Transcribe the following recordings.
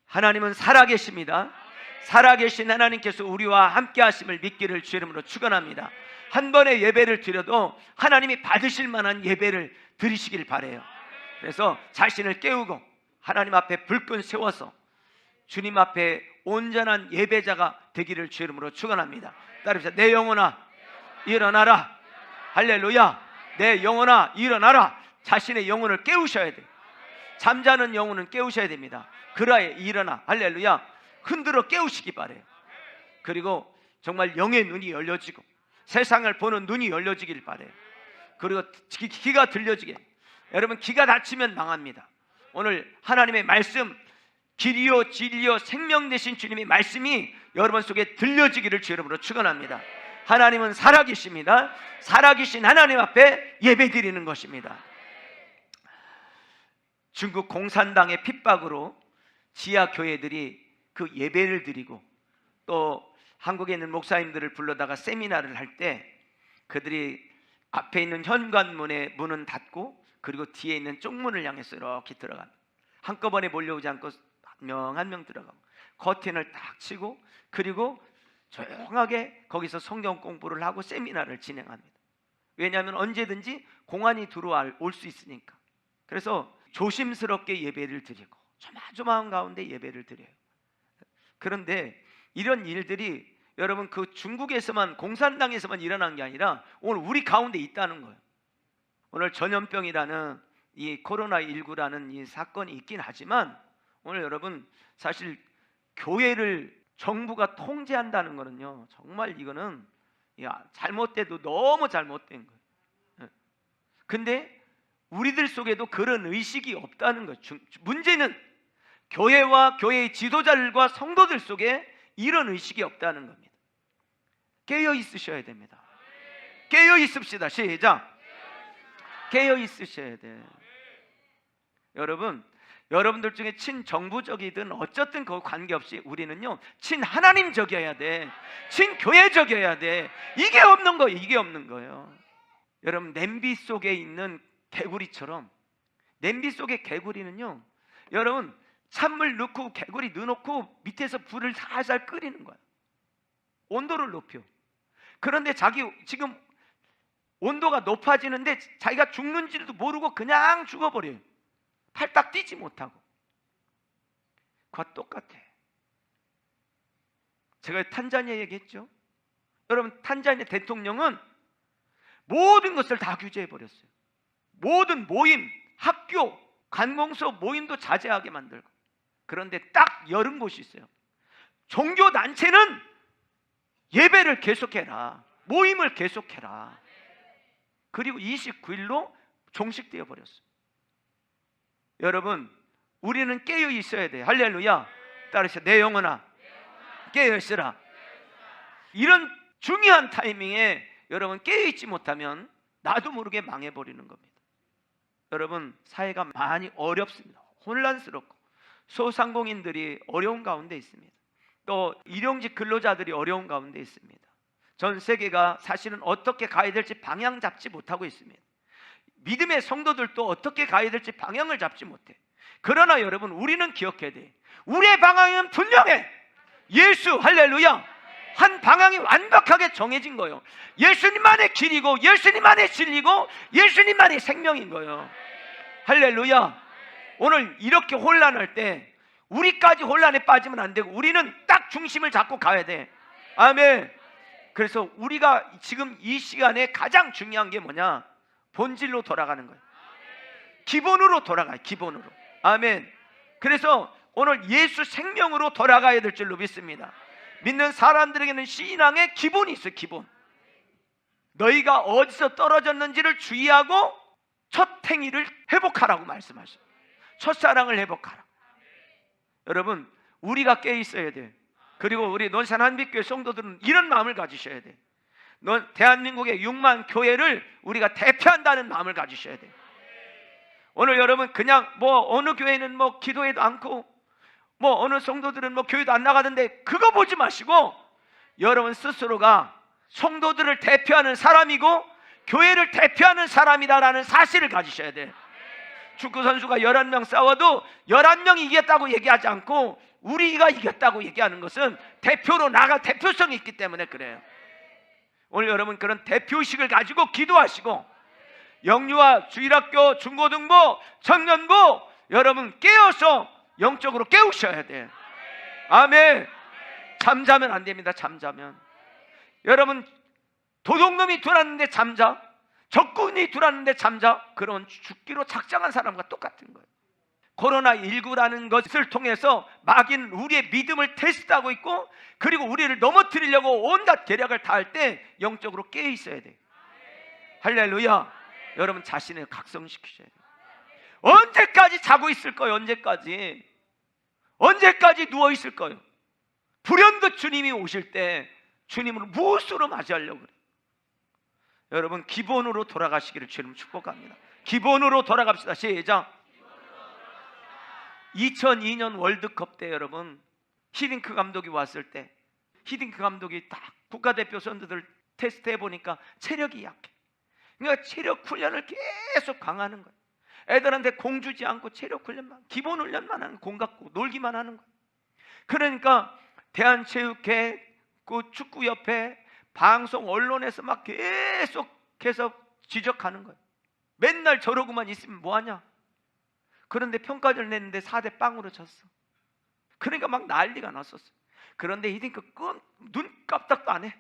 하나님은 살아계십니다. 살아계신 하나님께서 우리와 함께 하심을 믿기를 주 이름으로 축원합니다. 한 번의 예배를 드려도 하나님이 받으실 만한 예배를 드리시길 바라요. 그래서 자신을 깨우고 하나님 앞에 불끈 세워서 주님 앞에 온전한 예배자가 되기를 주 이름으로 축원합니다. 따라합시다. 내 영혼아 일어나라. 할렐루야. 내 영혼아 일어나라. 자신의 영혼을 깨우셔야 돼요. 잠자는 영혼은 깨우셔야 됩니다. 그라에 일어나. 할렐루야. 흔들어 깨우시기 바라요. 그리고 정말 영의 눈이 열려지고 세상을 보는 눈이 열려지길 바라요. 그리고 귀가 들려지게. 여러분, 귀가 닫히면 망합니다. 오늘 하나님의 말씀, 길이요 진리요 생명 되신 주님의 말씀이 여러분 속에 들려지기를 주 이름으로 축원합니다. 하나님은 살아계십니다. 살아계신 하나님 앞에 예배드리는 것입니다. 중국 공산당의 핍박으로 지하 교회들이 그 예배를 드리고 또 한국에 있는 목사님들을 불러다가 세미나를 할 때 그들이 앞에 있는 현관문의 문은 닫고 그리고 뒤에 있는 쪽문을 향해서 이렇게 들어갑니다. 한꺼번에 몰려오지 않고 한 명 한 명 들어가고 커튼을 딱 치고 그리고 조용하게 거기서 성경 공부를 하고 세미나를 진행합니다. 왜냐하면 언제든지 공안이 들어올 수 있으니까. 그래서 조심스럽게 예배를 드리고 조마조마한 가운데 예배를 드려요. 그런데 이런 일들이 여러분 그 중국에서만 공산당에서만 일어난 게 아니라 오늘 우리 가운데 있다는 거예요. 오늘 전염병이라는 이 코로나19라는 이 사건이 있긴 하지만 오늘 여러분 사실 교회를 정부가 통제한다는 거는요 정말 이거는 잘못돼도 너무 잘못된 거예요. 근데 우리들 속에도 그런 의식이 없다는 거예요. 문제는 교회와 교회의 지도자들과 성도들 속에 이런 의식이 없다는 겁니다. 깨어 있으셔야 됩니다. 깨어 있읍시다. 시작. 깨어 있으셔야 돼. 여러분들 중에 친정부적이든 어쨌든 그 관계없이 우리는요 친하나님적이어야 돼. 친교회적이어야 돼. 이게 없는 거예요. 이게 없는 거예요. 여러분, 냄비 속에 있는 개구리처럼 냄비 속의 개구리는요 여러분 찬물 넣고 개구리 넣어놓고 밑에서 불을 살살 끓이는 거야. 온도를 높여. 그런데 자기 지금 온도가 높아지는데 자기가 죽는지도 모르고 그냥 죽어버려요. 팔딱 뛰지 못하고. 그와 똑같아. 제가 탄자니아 얘기했죠. 여러분, 탄자니아 대통령은 모든 것을 다 규제해버렸어요. 모든 모임, 학교, 관공서 모임도 자제하게 만들고. 그런데 딱 열은 곳이 있어요. 종교단체는 예배를 계속해라. 모임을 계속해라. 그리고 29일로 종식되어 버렸어요. 여러분, 우리는 깨어 있어야 돼요. 할렐루야. 따라서 내 영혼아 깨어 있으라. 이런 중요한 타이밍에 여러분 깨어 있지 못하면 나도 모르게 망해버리는 겁니다. 여러분, 사회가 많이 어렵습니다. 혼란스럽고 소상공인들이 어려운 가운데 있습니다. 또 일용직 근로자들이 어려운 가운데 있습니다. 전 세계가 사실은 어떻게 가야 될지 방향 잡지 못하고 있습니다. 믿음의 성도들도 어떻게 가야 될지 방향을 잡지 못해. 그러나 여러분, 우리는 기억해야 돼. 우리의 방향은 분명해. 예수, 할렐루야. 한 방향이 완벽하게 정해진 거예요. 예수님만의 길이고 예수님만의 진리고 예수님만의 생명인 거예요. 할렐루야. 오늘 이렇게 혼란할 때 우리까지 혼란에 빠지면 안 되고 우리는 딱 중심을 잡고 가야 돼. 아멘. 그래서 우리가 지금 이 시간에 가장 중요한 게 뭐냐? 본질로 돌아가는 거예요. 기본으로 돌아가요. 기본으로. 아멘. 그래서 오늘 예수 생명으로 돌아가야 될 줄로 믿습니다. 믿는 사람들에게는 신앙의 기본이 있어요. 기본. 너희가 어디서 떨어졌는지를 주의하고 첫 행위를 회복하라고 말씀하셔요. 첫사랑을 회복하라. 여러분, 우리가 깨어 있어야 돼. 그리고 우리 논산 한빛교회 성도들은 이런 마음을 가지셔야 돼. 대한민국의 6만 교회를 우리가 대표한다는 마음을 가지셔야 돼. 오늘 여러분, 그냥 어느 교회는 기도해도 않고 어느 성도들은 교회도 안 나가던데 그거 보지 마시고 여러분 스스로가 성도들을 대표하는 사람이고 교회를 대표하는 사람이다라는 사실을 가지셔야 돼. 축구 선수가 11명 싸워도 11명이 이겼다고 얘기하지 않고 우리가 이겼다고 얘기하는 것은 대표로 나가 대표성이 있기 때문에 그래요. 오늘 여러분 그런 대표의식을 가지고 기도하시고 영유아, 주일학교, 중고등부, 청년부 여러분 깨어서 영적으로 깨우셔야 돼요. 아멘. 잠자면 안 됩니다. 잠자면 여러분 도둑놈이 들어왔는데 잠자, 적군이 들어왔는데 잠자, 그런 죽기로 작정한 사람과 똑같은 거예요. 코로나19라는 것을 통해서 마귀는 우리의 믿음을 테스트하고 있고 그리고 우리를 넘어뜨리려고 온갖 계략을 다 할 때 영적으로 깨어 있어야 돼요. 할렐루야. 여러분 자신을 각성시키셔야 돼요. 언제까지 자고 있을 거예요? 언제까지 누워 있을 거예요? 불현듯 주님이 오실 때 주님을 무엇으로 맞이하려고 그래요? 여러분 기본으로 돌아가시기를 주님 축복합니다. 기본으로 돌아갑시다. 시작. 2002년 월드컵 때 여러분 히딩크 감독이 왔을 때 히딩크 감독이 딱 국가대표 선수들 테스트 해보니까 체력이 약해. 그러니까 체력 훈련을 계속 강화하는 거예요. 애들한테 공 주지 않고 체력 훈련만, 기본 훈련만 하는, 공 갖고 놀기만 하는 거예요. 그러니까 대한체육회, 그 축구협회, 방송, 언론에서 막 계속해서 지적하는 거예요. 맨날 저러고만 있으면 뭐하냐. 그런데 평가를 냈는데 4대0으로 졌어. 그러니까 막 난리가 났었어. 그런데 히딩크 눈 깜짝도 안 해.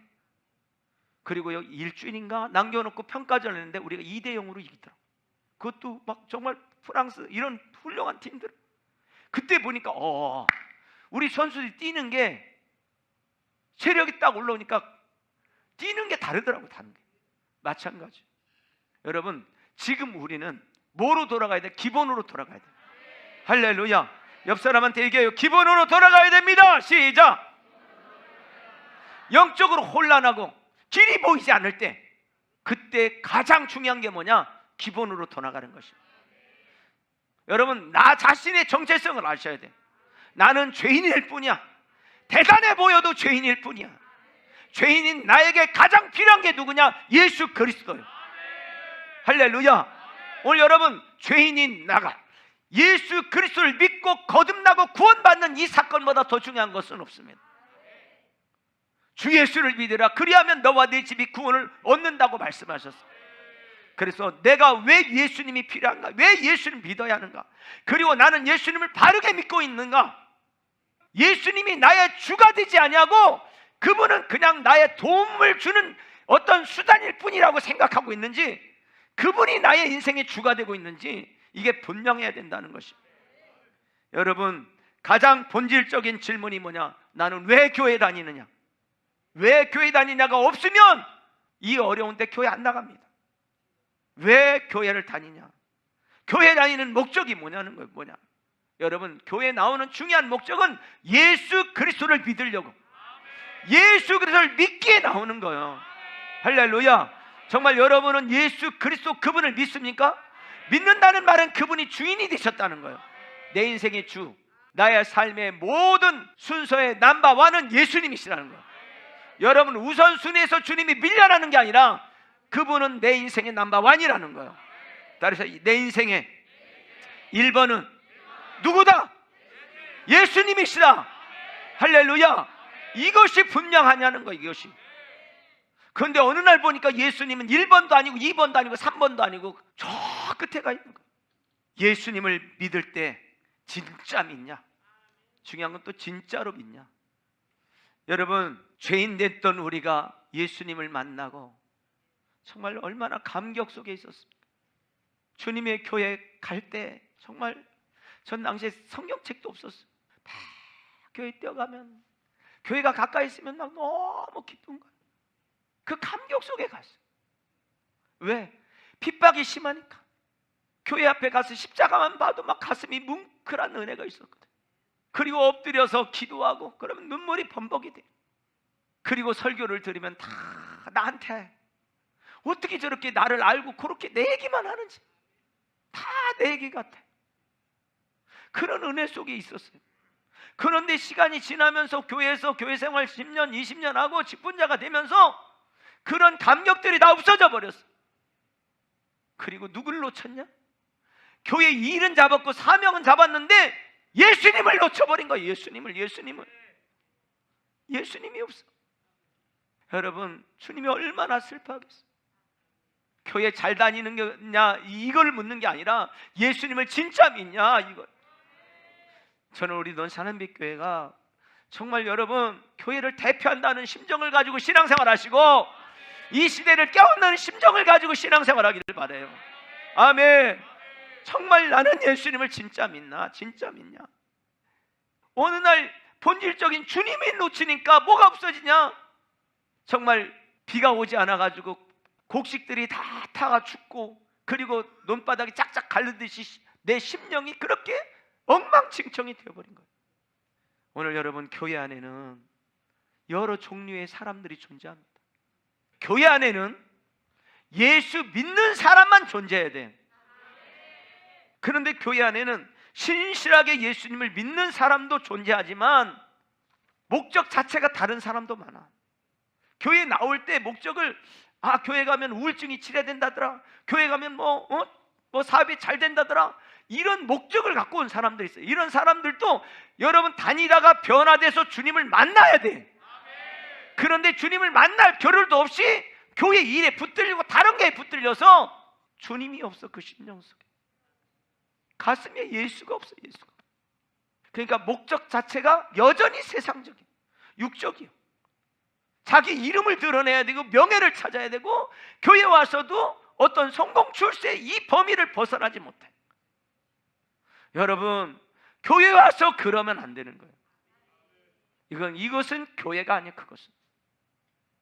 그리고 여기 일주일인가 남겨놓고 평가전을 했는데 우리가 2대0으로 이기더라. 그것도 막 정말 프랑스 이런 훌륭한 팀들. 그때 보니까 우리 선수들이 뛰는 게 체력이 딱 올라오니까 뛰는 게 다르더라고. 다른 게 마찬가지. 여러분 지금 우리는 뭐로 돌아가야 돼? 기본으로 돌아가야 돼. 할렐루야. 옆 사람한테 얘기해요. 기본으로 돌아가야 됩니다. 시작. 영적으로 혼란하고 길이 보이지 않을 때 그때 가장 중요한 게 뭐냐? 기본으로 돌아가는 것입니다. 여러분 나 자신의 정체성을 아셔야 돼. 나는 죄인일 뿐이야. 대단해 보여도 죄인일 뿐이야. 죄인인 나에게 가장 필요한 게 누구냐? 예수 그리스도예요. 할렐루야. 오늘 여러분 죄인인 나가 예수 그리스도를 믿고 거듭나고 구원받는 이 사건보다 더 중요한 것은 없습니다. 주 예수를 믿으라. 그리하면 너와 네 집이 구원을 얻는다고 말씀하셨어요. 그래서 내가 왜 예수님이 필요한가? 왜 예수를 믿어야 하는가? 그리고 나는 예수님을 바르게 믿고 있는가? 예수님이 나의 주가 되지 아니하고 그분은 그냥 나의 도움을 주는 어떤 수단일 뿐이라고 생각하고 있는지, 그분이 나의 인생의 주가 되고 있는지 이게 분명해야 된다는 것입니다. 여러분 가장 본질적인 질문이 뭐냐? 나는 왜 교회 다니느냐? 왜 교회 다니냐가 없으면 이 어려운데 교회 안 나갑니다. 왜 교회를 다니냐? 교회 다니는 목적이 뭐냐는 거예요. 뭐냐? 여러분 교회 나오는 중요한 목적은 예수 그리스도를 믿으려고, 예수 그리스도를 믿기에 나오는 거예요. 할렐루야. 정말 여러분은 예수 그리스도 그분을 믿습니까? 믿는다는 말은 그분이 주인이 되셨다는 거예요. 내 인생의 주, 나의 삶의 모든 순서의 넘버원은 예수님이시라는 거예요. 여러분 우선순위에서 주님이 밀려나는 게 아니라 그분은 내 인생의 넘버원이라는 거예요. 따라서 내 인생의 1번은 누구다? 예수님이시다. 할렐루야. 이것이 분명하냐는 거예요. 이것이. 그런데 어느 날 보니까 예수님은 1번도 아니고 2번도 아니고 3번도 아니고 저 끝에 가 있는 거예요. 예수님을 믿을 때 진짜 믿냐? 중요한 건 또 진짜로 믿냐? 여러분 죄인 됐던 우리가 예수님을 만나고 정말 얼마나 감격 속에 있었습니까? 주님의 교회 갈 때 정말 전 당시에 성경책도 없었어요. 다 교회 뛰어가면 교회가 가까이 있으면 막 너무 기쁜 거예요. 그 감격 속에 갔어요. 왜? 핍박이 심하니까. 교회 앞에 가서 십자가만 봐도 막 가슴이 뭉클한 은혜가 있었거든. 그리고 엎드려서 기도하고 그러면 눈물이 범벅이 돼. 그리고 설교를 들으면 다 나한테 어떻게 저렇게 나를 알고 그렇게 내 얘기만 하는지 다 내 얘기 같아. 그런 은혜 속에 있었어요. 그런데 시간이 지나면서 교회에서 교회 생활 10년 20년 하고 직분자가 되면서 그런 감격들이 다 없어져 버렸어. 그리고 누굴 놓쳤냐? 교회 일은 잡았고 사명은 잡았는데 예수님을 놓쳐버린 거예요. 예수님이 없어. 여러분, 주님이 얼마나 슬퍼하겠어요. 교회 잘 다니는 거냐 이걸 묻는 게 아니라 예수님을 진짜 믿냐 이걸. 저는 우리 논산한빛교회가 정말 여러분 교회를 대표한다는 심정을 가지고 신앙생활 하시고 이 시대를 깨우는 심정을 가지고 신앙생활 하기를 바라요. 아멘. 정말 나는 예수님을 진짜 믿나? 진짜 믿냐? 어느 날 본질적인 주님이 놓치니까 뭐가 없어지냐? 정말 비가 오지 않아 가지고 곡식들이 다 타가 죽고, 그리고 논바닥이 짝짝 갈르듯이 내 심령이 그렇게 엉망진창이 되어버린 거예요. 오늘 여러분, 교회 안에는 여러 종류의 사람들이 존재합니다. 교회 안에는 예수 믿는 사람만 존재해야 돼. 그런데 교회 안에는 신실하게 예수님을 믿는 사람도 존재하지만 목적 자체가 다른 사람도 많아. 교회에 나올 때 목적을, 교회 가면 우울증이 치료된다더라, 교회 가면 뭐 사업이 잘 된다더라, 이런 목적을 갖고 온 사람들이 있어요. 이런 사람들도 여러분 다니다가 변화돼서 주님을 만나야 돼. 그런데 주님을 만날 겨를도 없이 교회 일에 붙들리고 다른 게 붙들려서 주님이 없어. 그 심령 속에 가슴에 예수가 없어. 예수가. 그러니까 목적 자체가 여전히 세상적이에요. 육적이에요. 자기 이름을 드러내야 되고 명예를 찾아야 되고, 교회 와서도 어떤 성공 출세의 이 범위를 벗어나지 못해. 여러분, 교회 와서 그러면 안 되는 거예요. 이것은 교회가 아니에요. 그것은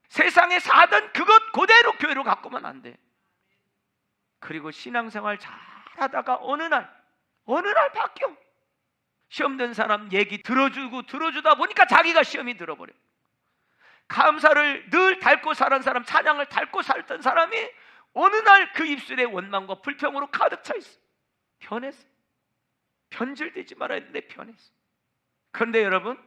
세상에서 하던 그것 그대로 교회로 갖고 오면 안 돼. 그리고 신앙생활 잘 하다가 어느 날 바뀌어. 시험 든 사람 얘기 들어주다 보니까 자기가 시험이 들어버려. 감사를 늘 닳고 살은 사람, 찬양을 닳고 살던 사람이 어느 날 그 입술에 원망과 불평으로 가득 차 있어. 변했어. 변질되지 말아야 되는데 변했어. 그런데 여러분,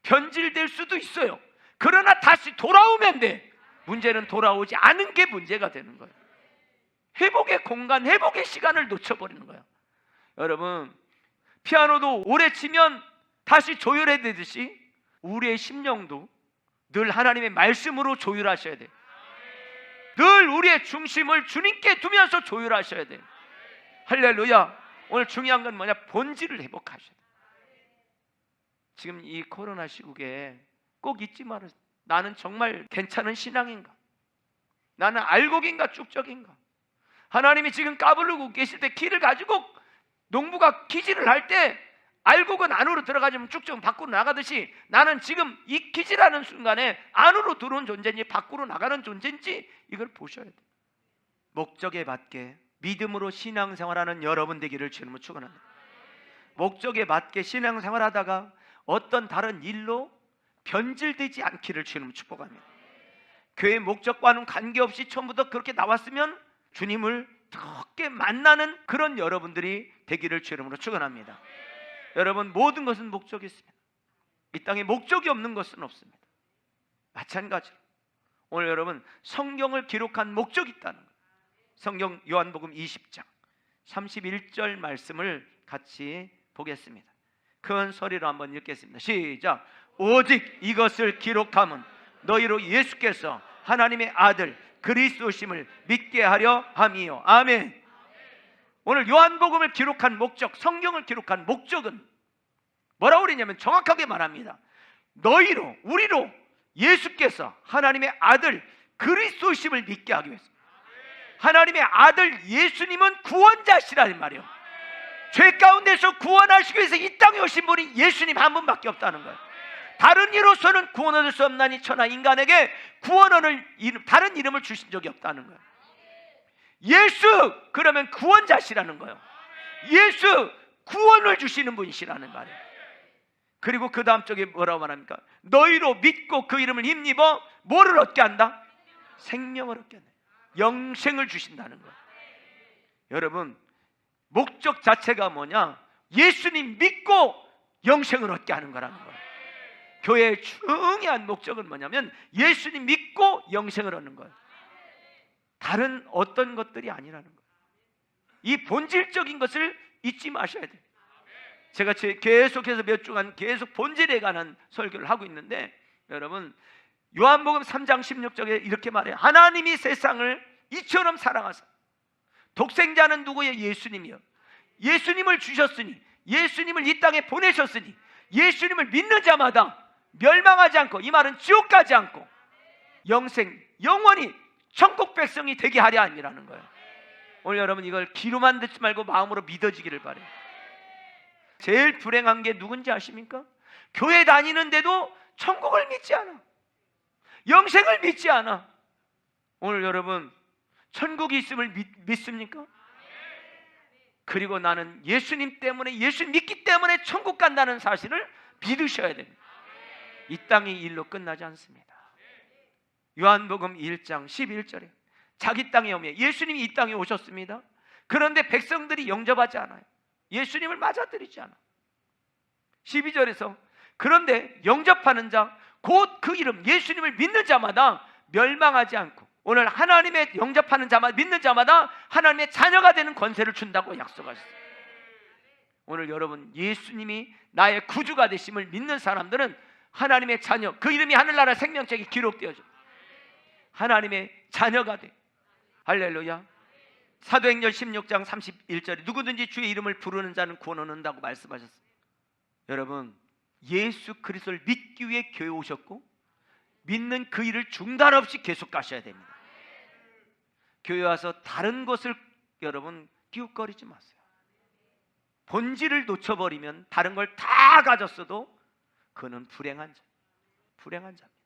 변질될 수도 있어요. 그러나 다시 돌아오면 돼. 문제는 돌아오지 않은 게 문제가 되는 거예요. 회복의 공간, 회복의 시간을 놓쳐버리는 거예요. 여러분, 피아노도 오래 치면 다시 조율해야 되듯이 우리의 심령도 늘 하나님의 말씀으로 조율하셔야 돼요. 늘 우리의 중심을 주님께 두면서 조율하셔야 돼요. 할렐루야. 오늘 중요한 건 뭐냐? 본질을 회복하셔야 돼요. 지금 이 코로나 시국에 꼭 잊지 말아요. 나는 정말 괜찮은 신앙인가? 나는 알곡인가 쭉적인가? 하나님이 지금 까불고 계실 때 키를 가지고 농부가 기질을 할 때 알곡은 안으로 들어가지면 쭉쭉 밖으로 나가듯이 나는 지금 이 기질하는 순간에 안으로 들어온 존재인지 밖으로 나가는 존재인지 이걸 보셔야 돼요. 목적에 맞게 믿음으로 신앙생활하는 여러분 되기를 주님으로 축원합니다. 목적에 맞게 신앙생활하다가 어떤 다른 일로 변질되지 않기를 주님으로 축복합니다. 교회 목적과는 관계없이 처음부터 그렇게 나왔으면 주님을 뜨겁게 만나는 그런 여러분들이 되기를 주님으로 축원합니다. 여러분, 모든 것은 목적이 있습니다. 이 땅에 목적이 없는 것은 없습니다. 마찬가지로 오늘 여러분, 성경을 기록한 목적이 있다는 거예요. 성경 요한복음 20장 31절 말씀을 같이 보겠습니다. 큰 소리로 한번 읽겠습니다. 시작. 오직 이것을 기록함은 너희로 예수께서 하나님의 아들 그리스도심을 믿게 하려 함이요. 아멘. 오늘 요한복음을 기록한 목적, 성경을 기록한 목적은 뭐라고 그러냐면 정확하게 말합니다. 너희로, 우리로 예수께서 하나님의 아들 그리스도심을 믿게 하기 위해서. 하나님의 아들 예수님은 구원자시라는 말이에요. 죄 가운데서 구원하시기 위해서 이 땅에 오신 분이 예수님 한 분밖에 없다는 거예요. 다른 이로서는 구원 얻을 수 없나니 천하 인간에게 구원 얻을 다른 이름을 주신 적이 없다는 거예요. 예수, 그러면 구원자시라는 거예요. 예수, 구원을 주시는 분이시라는 말이에요. 그리고 그 다음 쪽에 뭐라고 말합니까? 너희로 믿고 그 이름을 힘입어 뭐를 얻게 한다? 생명을 얻게 한다. 영생을 주신다는 거예요. 여러분, 목적 자체가 뭐냐? 예수님 믿고 영생을 얻게 하는 거라는 거예요. 교회의 중요한 목적은 뭐냐면 예수님 믿고 영생을 얻는 거예요. 다른 어떤 것들이 아니라는 거예요. 이 본질적인 것을 잊지 마셔야 돼요. 제가 계속해서 몇 주간 계속 본질에 관한 설교를 하고 있는데, 여러분 요한복음 3장 16절에 이렇게 말해요. 하나님이 세상을 이처럼 사랑하사. 독생자는 누구예요? 예수님이요. 예수님을 주셨으니, 예수님을 이 땅에 보내셨으니, 예수님을 믿는 자마다 멸망하지 않고, 이 말은 지옥 가지 않고 영생, 영원히 천국 백성이 되게 하려 함이라는 거예요. 오늘 여러분 이걸 귀로만 듣지 말고 마음으로 믿어지기를 바래요. 제일 불행한 게 누군지 아십니까? 교회 다니는데도 천국을 믿지 않아, 영생을 믿지 않아. 오늘 여러분 천국이 있음을 믿습니까? 그리고 나는 예수님 때문에, 예수 믿기 때문에 천국 간다는 사실을 믿으셔야 됩니다. 이 땅이 일로 끝나지 않습니다. 요한복음 1장 11절에 자기 땅에 오면, 예수님이 이 땅에 오셨습니다. 그런데 백성들이 영접하지 않아요. 예수님을 맞아들이지 않아. 12절에서 그런데 영접하는 자, 곧 그 이름 예수님을 믿는 자마다 멸망하지 않고, 오늘 하나님의 영접하는 자마다, 믿는 자마다 하나님의 자녀가 되는 권세를 준다고 약속하셨어요. 오늘 여러분 예수님이 나의 구주가 되심을 믿는 사람들은 하나님의 자녀, 그 이름이 하늘나라 생명책에 기록되어져 하나님의 자녀가 돼. 할렐루야. 사도행전 16장 31절에 누구든지 주의 이름을 부르는 자는 구원 얻는다고 말씀하셨어요. 여러분 예수 그리스도를 믿기 위해 교회 오셨고, 믿는 그 일을 중단 없이 계속 가셔야 됩니다. 교회 와서 다른 것을 여러분 끼웃거리지 마세요. 본질을 놓쳐버리면 다른 걸 다 가졌어도 그는 불행한 자, 불행한 자입니다.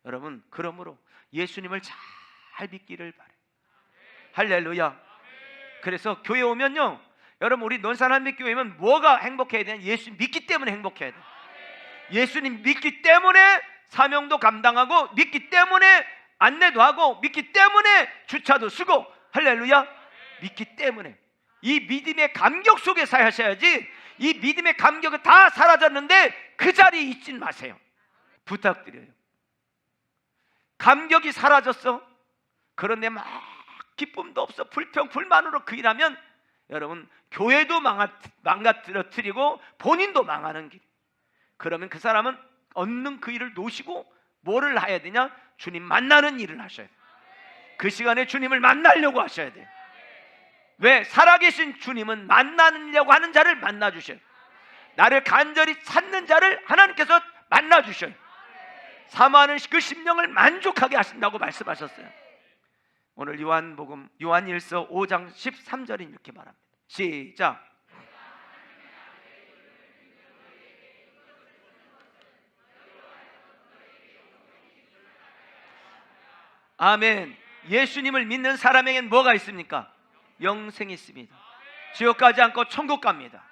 여러분 그러므로 예수님을 잘 믿기를 바래요. 할렐루야. 그래서 교회 오면요, 여러분 우리 논산한빛교회 오면 뭐가 행복해야 되냐? 예수 믿기 때문에 행복해야 돼요. 예수님 믿기 때문에 사명도 감당하고, 믿기 때문에 안내도 하고, 믿기 때문에 주차도 쓰고, 할렐루야. 믿기 때문에 이 믿음의 감격 속에 사셔야지, 이 믿음의 감격은 다 사라졌는데 그 자리에 있진 마세요. 부탁드려요. 감격이 사라졌어. 그런데 막 기쁨도 없어, 불평 불만으로 그 일하면 여러분 교회도 망가뜨리고 본인도 망하는 길. 그러면 그 사람은 얻는 그 일을 놓으시고 뭐를 해야 되냐? 주님 만나는 일을 하셔야 돼요. 그 시간에 주님을 만나려고 하셔야 돼요. 왜? 살아계신 주님은 만나려고 하는 자를 만나 주셔요. 나를 간절히 찾는 자를 하나님께서 만나 주셔요. 사모하는 그 심령을 만족하게 하신다고 말씀하셨어요. 오늘 요한복음 요한일서 5장 13절이 이렇게 말합니다. 시작. 아멘. 예수님을 믿는 사람에겐 뭐가 있습니까? 영생이 있습니다. 지옥 가지 않고 천국 갑니다.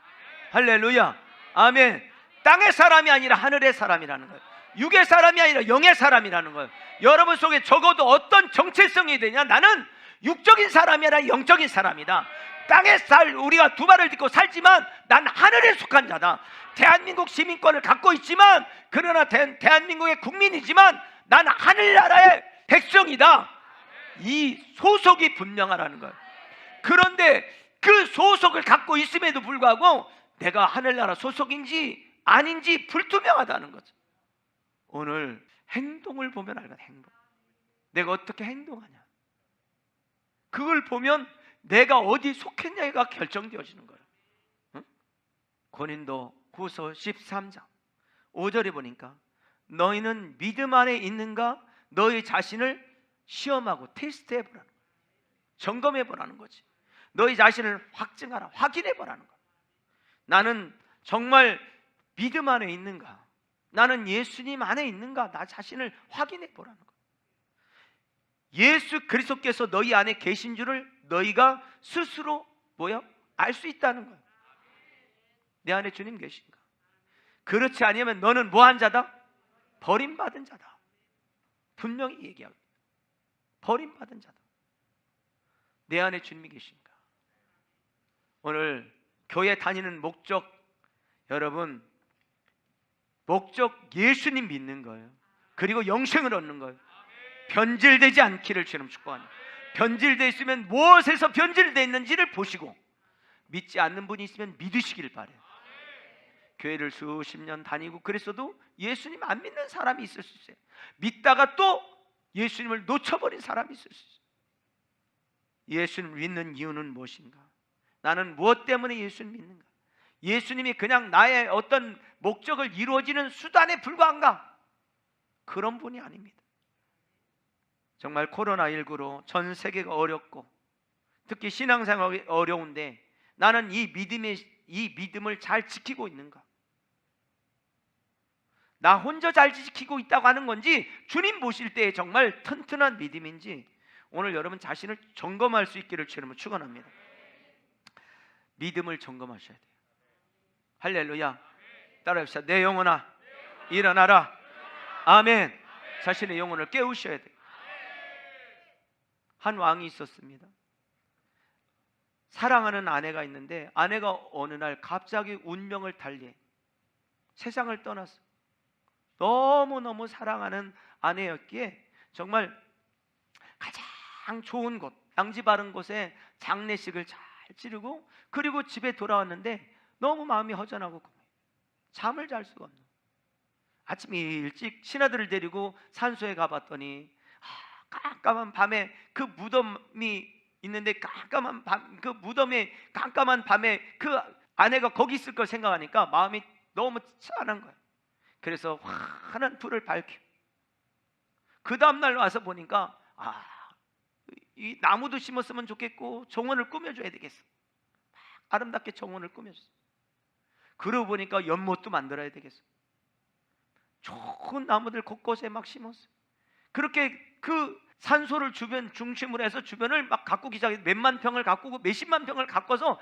할렐루야. 아멘. 땅의 사람이 아니라 하늘의 사람이라는 거예요. 육의 사람이 아니라 영의 사람이라는 거예요. 여러분 속에 적어도 어떤 정체성이 되냐? 나는 육적인 사람이 아니라 영적인 사람이다. 땅에 우리가 두 발을 딛고 살지만 난 하늘에 속한 자다. 대한민국 시민권을 갖고 있지만, 그러나 대한민국의 국민이지만 난 하늘나라의 백성이다. 이 소속이 분명하라는 거예요. 그런데 그 소속을 갖고 있음에도 불구하고 내가 하늘나라 소속인지 아닌지 불투명하다는 거죠. 오늘 행동을 보면 알거든. 행동. 내가 어떻게 행동하냐, 그걸 보면 내가 어디 속했냐가 결정되어지는 거예요. 응? 고린도 후서 13장 5절에 보니까 너희는 믿음 안에 있는가? 너희 자신을 시험하고 테스트해보라는 거예요. 점검해보라는 거지. 너희 자신을 확증하라, 확인해보라는 거예요. 나는 정말 믿음 안에 있는가? 나는 예수님 안에 있는가? 나 자신을 확인해보라는 거예요. 예수 그리스도께서 너희 안에 계신 줄을 너희가 스스로 알 수 있다는 거예요. 내 안에 주님 계신가? 그렇지 아니면 너는 뭐한 자다? 버림받은 자다. 분명히 얘기합니다. 버림받은 자다. 내 안에 주님이 계신가? 오늘 교회 다니는 목적, 여러분 목적 예수님 믿는 거예요. 그리고 영생을 얻는 거예요. 변질되지 않기를 주님 축복합니다. 변질되어 있으면 무엇에서 변질되어 있는지를 보시고, 믿지 않는 분이 있으면 믿으시길 바래요. 교회를 수십 년 다니고 그랬어도 예수님 안 믿는 사람이 있을 수 있어요. 믿다가 또 예수님을 놓쳐버린 사람이 있을 수 있어요. 예수님을 믿는 이유는 무엇인가? 나는 무엇 때문에 예수님 믿는가? 예수님이 그냥 나의 어떤 목적을 이루어지는 수단에 불과한가? 그런 분이 아닙니다. 정말 코로나19로 전 세계가 어렵고 특히 신앙생활이 어려운데 나는 이 믿음을 잘 지키고 있는가? 나 혼자 잘 지키고 있다고 하는 건지, 주님 보실 때 정말 튼튼한 믿음인지 오늘 여러분 자신을 점검할 수 있기를 주님을 축원합니다. 믿음을 점검하셔야 돼요. 할렐루야. 따라합시다. 내 영혼아 일어나라. 아멘. 자신의 영혼을 깨우셔야 돼요. 한 왕이 있었습니다. 사랑하는 아내가 있는데 아내가 어느 날 갑자기 운명을 달리 세상을 떠났어. 너무너무 사랑하는 아내였기에 정말 가장 좋은 곳, 양지 바른 곳에 장례식을 잘 치르고 그리고 집에 돌아왔는데 너무 마음이 허전하고 잠을 잘 수가 없는, 아침 일찍 신하들을 데리고 산소에 가봤더니 깜깜한 밤에 그 무덤이 있는데 깜깜한 밤, 그 무덤에 깜깜한 밤에 그 아내가 거기 있을 걸 생각하니까 마음이 너무 짠한 거예요. 그래서 환한 불을 밝혀 그 다음날 와서 보니까 이 나무도 심었으면 좋겠고 정원을 꾸며줘야 되겠어. 아름답게 정원을 꾸며줬어. 그러고 보니까 연못도 만들어야 되겠어. 좋은 나무들 곳곳에 막 심었어. 그렇게 그 산소를 중심으로 해서 주변을 막 가꾸기 시작해. 몇만 평을 가꾸고 몇십만 평을 가꿔서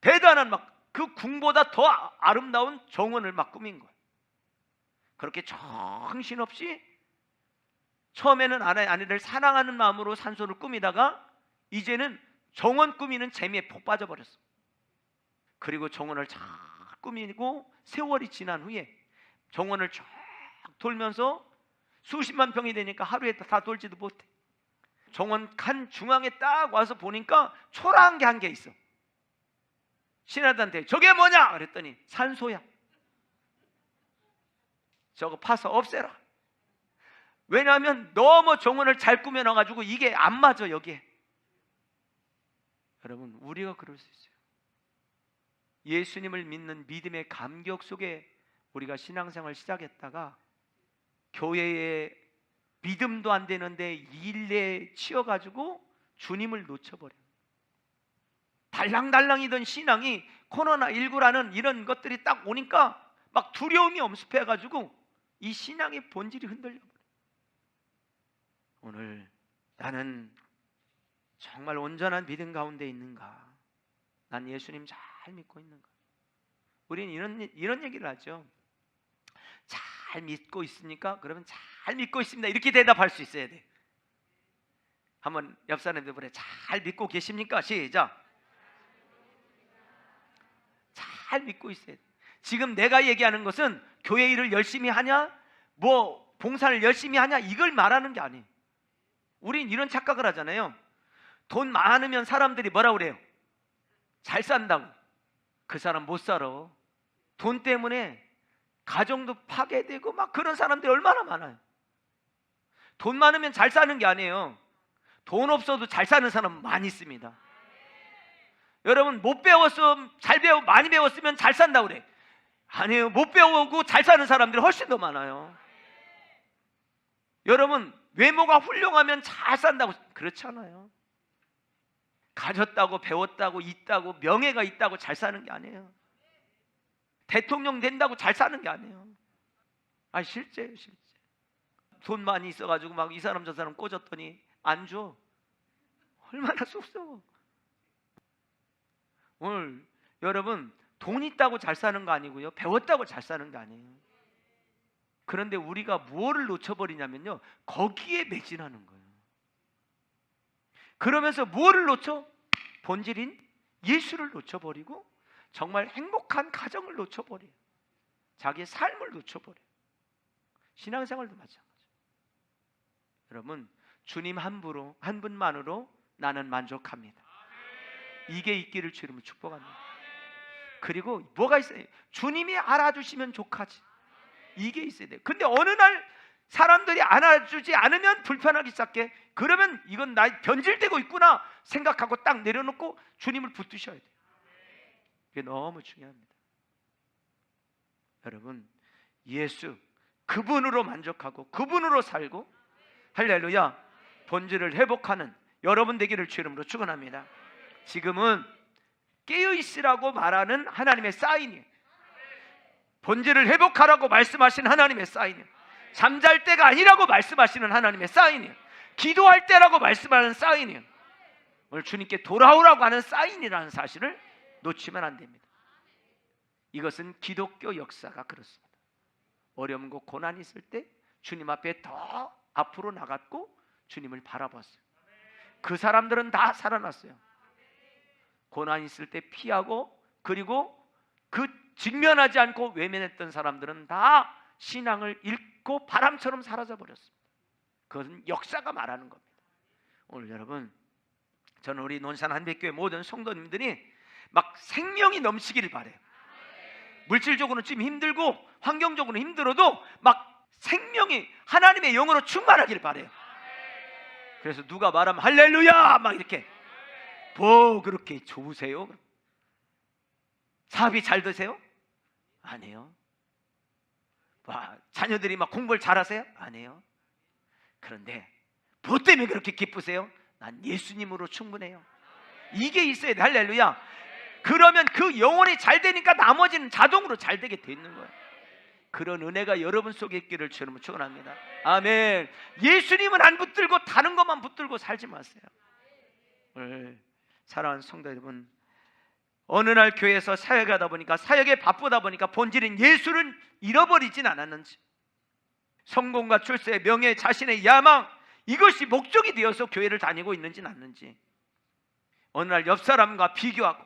대단한 막 그 궁보다 더 아름다운 정원을 막 꾸민 거예요. 그렇게 정신없이 처음에는 아내를 사랑하는 마음으로 산소를 꾸미다가 이제는 정원 꾸미는 재미에 폭 빠져버렸어. 그리고 정원을 잘 꾸미고 세월이 지난 후에 정원을 쫙 돌면서 수십만 평이 되니까 하루에 다 돌지도 못해. 정원 칸 중앙에 딱 와서 보니까 초라한 게 한 개 있어. 신하들한테 저게 뭐냐 그랬더니 산소야. 저거 파서 없애라. 왜냐하면 너무 정원을 잘 꾸며놔가지고 이게 안 맞아 여기에. 여러분 우리가 그럴 수 있어요. 예수님을 믿는 믿음의 감격 속에 우리가 신앙생활 시작했다가 교회에 믿음도 안 되는데 일에 치여가지고 주님을 놓쳐버려요. 달랑달랑이던 신앙이 코로나19라는 이런 것들이 딱 오니까 막 두려움이 엄습해가지고 이 신앙의 본질이 흔들려버려요. 오늘 나는 정말 온전한 믿음 가운데 있는가? 난 예수님 잘 믿고 있는가? 우리는 이런 얘기를 하죠. 잘 믿고 있습니까? 그러면 잘 믿고 있습니다. 이렇게 대답할 수 있어야 돼. 한번 옆 사람들 보래. 잘 믿고 계십니까? 시작. 잘 믿고 있어야 돼. 지금 내가 얘기하는 것은 교회 일을 열심히 하냐, 뭐 봉사를 열심히 하냐 이걸 말하는 게 아니에요. 우린 이런 착각을 하잖아요. 돈 많으면 사람들이 뭐라 그래요? 잘 산다고. 그 사람 못 살아. 돈 때문에 가정도 파괴되고 막 그런 사람들이 얼마나 많아요. 돈 많으면 잘 사는 게 아니에요. 돈 없어도 잘 사는 사람 많이 있습니다. 여러분 못 배웠어 많이 배웠으면 잘 산다고 그래. 아니에요. 못 배우고 잘 사는 사람들이 훨씬 더 많아요. 여러분 외모가 훌륭하면 잘 산다고 그렇지 않아요. 가졌다고 배웠다고 있다고 명예가 있다고 잘 사는 게 아니에요. 대통령 된다고 잘 사는 게 아니에요. 실제예요. 실제. 돈 많이 있어가지고 막 이 사람 저 사람 꽂았더니 안 줘. 얼마나 쑥스러워. 오늘 여러분 돈 있다고 잘 사는 거 아니고요, 배웠다고 잘 사는 게 아니에요. 그런데 우리가 무엇을 놓쳐버리냐면요, 거기에 매진하는 거예요. 그러면서 무엇을 놓쳐? 본질인 예수를 놓쳐버리고 정말 행복한 가정을 놓쳐버려요. 자기의 삶을 놓쳐버려요. 신앙생활도 마찬가지예요. 여러분 주님 한 분만으로 나는 만족합니다. 이게 있기를 주님을 축복합니다. 그리고 뭐가 있어요? 주님이 알아주시면 족하지. 이게 있어야 돼요. 근데 어느 날 사람들이 알아주지 않으면 불편하기 시작해. 그러면 이건 나 변질되고 있구나 생각하고 딱 내려놓고 주님을 붙드셔야 돼요. 이게 너무 중요합니다. 여러분, 예수 그분으로 만족하고 그분으로 살고, 할렐루야, 본질을 회복하는 여러분 되기를 주 이름으로 축원합니다. 지금은 깨어있으라고 말하는 하나님의 사인이에요. 본질을 회복하라고 말씀하신 하나님의 사인이에요. 잠잘 때가 아니라고 말씀하시는 하나님의 사인이에요. 기도할 때라고 말씀하는 사인이에요. 오늘 주님께 돌아오라고 하는 사인이라는 사실을 놓치면 안 됩니다. 이것은 기독교 역사가 그렇습니다. 어려움과 고난이 있을 때 주님 앞에 더 앞으로 나갔고 주님을 바라봤어요. 그 사람들은 다 살아났어요. 고난이 있을 때 피하고, 그리고 그 직면하지 않고 외면했던 사람들은 다 신앙을 잃고 바람처럼 사라져 버렸습니다. 그것은 역사가 말하는 겁니다. 오늘 여러분, 저는 우리 논산 한백교회 모든 성도님들이 막 생명이 넘치기를 바래요. 물질적으로는 지금 힘들고 환경적으로 힘들어도 막 생명이 하나님의 영으로 충만하기를 바래요. 그래서 누가 말하면 할렐루야 막 이렇게, 뭐 그렇게 좋으세요? 사업이 잘 되세요? 아니에요. 와, 자녀들이 막 공부를 잘하세요? 아니에요. 그런데 뭐 때문에 그렇게 기쁘세요? 난 예수님으로 충분해요. 이게 있어야 돼. 할렐루야. 그러면 그 영혼이 잘 되니까 나머지는 자동으로 잘 되게 돼 있는 거예요. 그런 은혜가 여러분 속에 있기를 주님은 축원합니다. 아멘. 예수님은 안 붙들고 다른 것만 붙들고 살지 마세요. 오늘 사랑하는 성도 여러분, 어느 날 교회에서 사역하다 보니까, 사역에 바쁘다 보니까 본질인 예수를 잃어버리진 않았는지, 성공과 출세, 명예, 자신의 야망, 이것이 목적이 되어서 교회를 다니고 있는지는 않는지, 어느 날 옆 사람과 비교하고,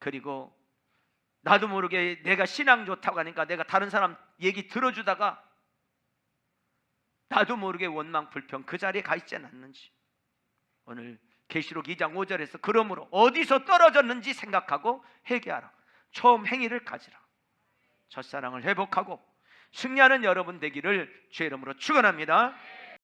그리고 나도 모르게 내가 신앙 좋다고 하니까 내가 다른 사람 얘기 들어주다가 나도 모르게 원망 불평 그 자리에 가 있지 않았는지, 오늘 계시록 2장 5절에서 그러므로 어디서 떨어졌는지 생각하고 회개하라. 처음 행위를 가지라. 첫사랑을 회복하고 승리하는 여러분 되기를 주의 이름으로 축원합니다.